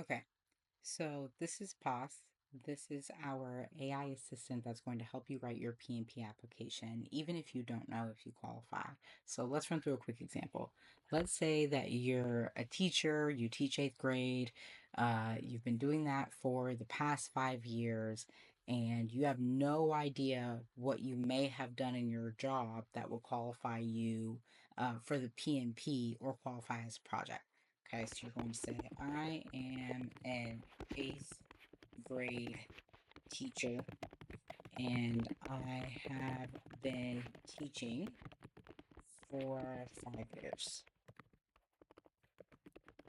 Okay, so this is PAS. This is our AI assistant that's going to help you write your PMP application, even if you don't know if you qualify. So let's run through a quick example. Let's say that you're a teacher, you teach eighth grade, you've been doing that for the past 5 years, and you have no idea what you may have done in your job that will qualify you for the PMP or qualify as a project. Okay, so you're going to say, I am an eighth grade teacher and I have been teaching for 5 years.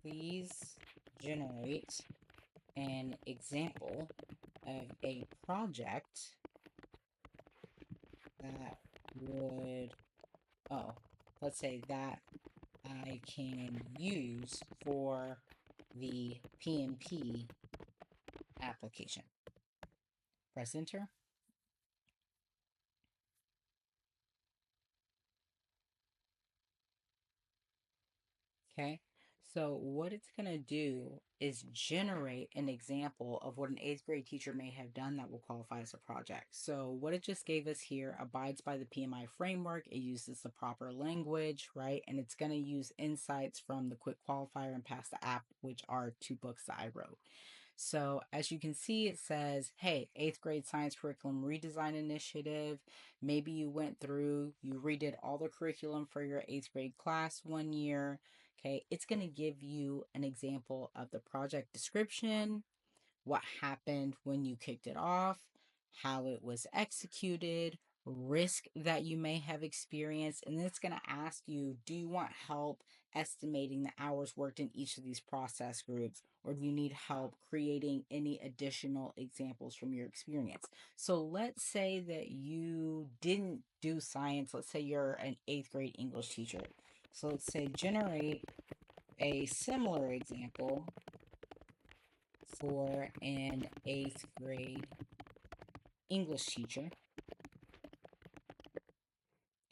Please generate an example of a project that would, oh, let's say that I can use for the PMP application. Press enter. Okay. So what it's going to do is generate an example of what an eighth grade teacher may have done that will qualify as a project. So what it just gave us here abides by the PMI framework. It uses the proper language, right? And it's going to use insights from the quick qualifier and pass the app, which are two books that I wrote. So as you can see, it says, hey, eighth grade science curriculum redesign initiative. Maybe you went through, you redid all the curriculum for your eighth grade class 1 year. Okay, it's going to give you an example of the project description, what happened when you kicked it off, how it was executed, risk that you may have experienced, and then it's going to ask you, do you want help estimating the hours worked in each of these process groups, or do you need help creating any additional examples from your experience? So let's say that you didn't do science. Let's say you're an eighth grade English teacher. So let's say generate a similar example for an eighth grade English teacher.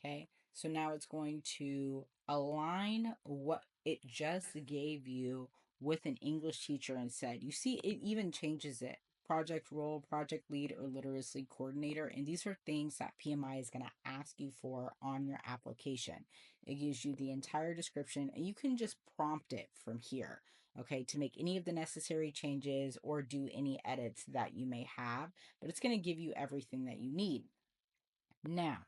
Okay, so now it's going to align what it just gave you with an English teacher and said, you see, it even changes it. Project role, project lead, or literacy coordinator. And these are things that PMI is going to ask you for on your application. It gives you the entire description, and you can just prompt it from here, okay, to make any of the necessary changes or do any edits that you may have. But it's going to give you everything that you need. Now,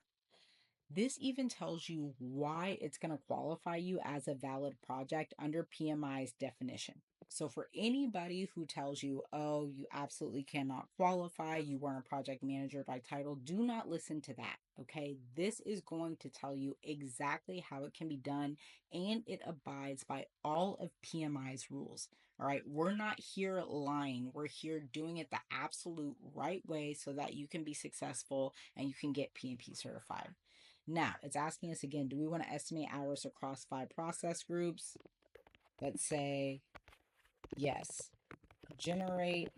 this even tells you why it's going to qualify you as a valid project under PMI's definition. So, for anybody who tells you, oh, you absolutely cannot qualify, you weren't a project manager by title, do not listen to that. Okay. This is going to tell you exactly how it can be done, and it abides by all of PMI's rules. All right. We're not here lying. We're here doing it the absolute right way so that you can be successful and you can get PMP certified. Now, it's asking us again, do we want to estimate hours across 5 process groups? Let's say yes. Generate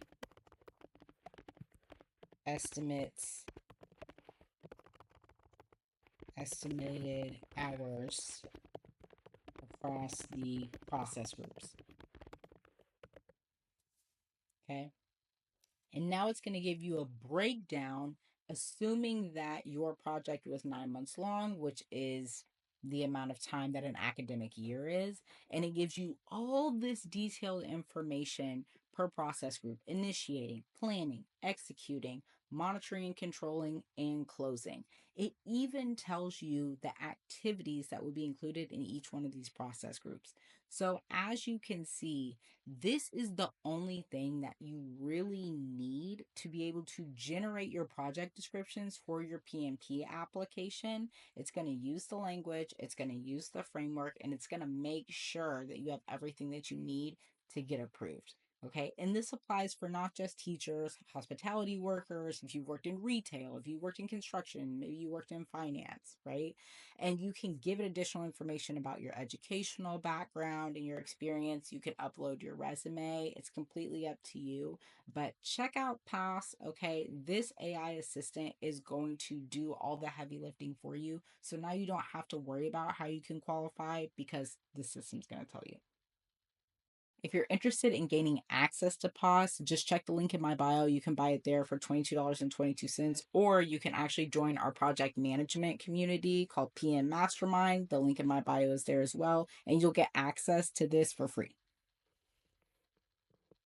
estimates, estimated hours across the process groups. Okay. And now it's going to give you a breakdown, assuming that your project was 9 months long, which is the amount of time that an academic year is. And it gives you all this detailed information per process group: initiating, planning, executing, monitoring and controlling, and closing. It even tells you the activities that will be included in each one of these process groups. So, as you can see, this is the only thing that you really need to be able to generate your project descriptions for your PMP application. It's going to use the language, it's going to use the framework, and it's going to make sure that you have everything that you need to get approved. Okay, and this applies for not just teachers, hospitality workers, if you worked in retail, if you worked in construction, maybe you worked in finance, right? And you can give it additional information about your educational background and your experience. You can upload your resume. It's completely up to you. But check out PASS, okay? This AI assistant is going to do all the heavy lifting for you. So now you don't have to worry about how you can qualify because the system's going to tell you. If you're interested in gaining access to POS, just check the link in my bio. You can buy it there for $22.22, or you can actually join our project management community called PM Mastermind. The link in my bio is there as well, and you'll get access to this for free.